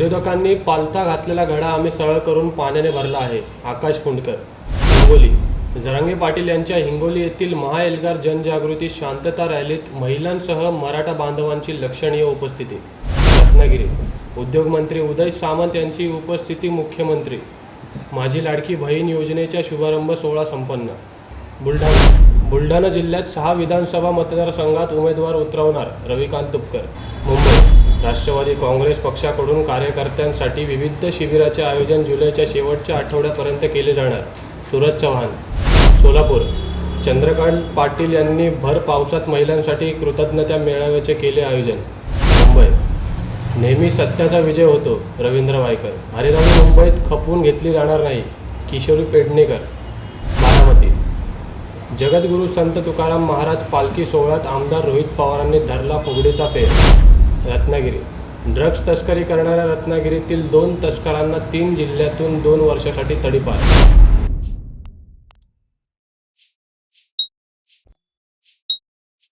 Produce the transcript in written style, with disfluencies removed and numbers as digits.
विरोधकांनी पालथा घातलेला घडा आम्ही सरळ करून पाण्याने भरला आहे. आकाश फुंडकर. हिंगोली. जरांगे पाटील यांच्या हिंगोली येथील महाएल्गार जनजागृती शांतता रॅलीत महिलांसह मराठा बांधवांची लक्षणीय उपस्थिती. रत्नागिरी. उद्योगमंत्री उदय सामंत यांची उपस्थिती. मुख्यमंत्री. माझी लाडकी बहीण योजनेचा शुभारंभ सोहळा संपन्न. बुलढाणा जिल्ह्यात 6 विधानसभा मतदारसंघात उमेदवार उतरवणार रविकांत तुपकर. मुंबई. राष्ट्रवादी काँग्रेस पक्षाकडून कार्यकर्त्यांसाठी विविध शिबिराचे आयोजन जुलैच्या शेवटच्या आठवड्यापर्यंत केले जाणार. सूरज चव्हाण. सोलापूर. चंद्रकांत पाटील यांनी भर पावसात महिलांसाठी कृतज्ञता मेळाव्याचे केले आयोजन. मुंबई. नेहमी सत्याचा विजय होतो. रवींद्र वायकर. हरिराणी मुंबईत खपवून घेतली जाणार नाही. किशोरी पेडणेकर. बारामती. जगद्गुरू संत तुकाराम महाराज पालखी सोहळ्यात आमदार रोहित पवारांनी धरला फुगडीचा फेर. रत्नागिरी. ड्रग्ज तस्करी करणाऱ्या रत्नागिरीतील 2 तस्करांना 3 जिल्ह्यातून 2 वर्षासाठी तडीपार.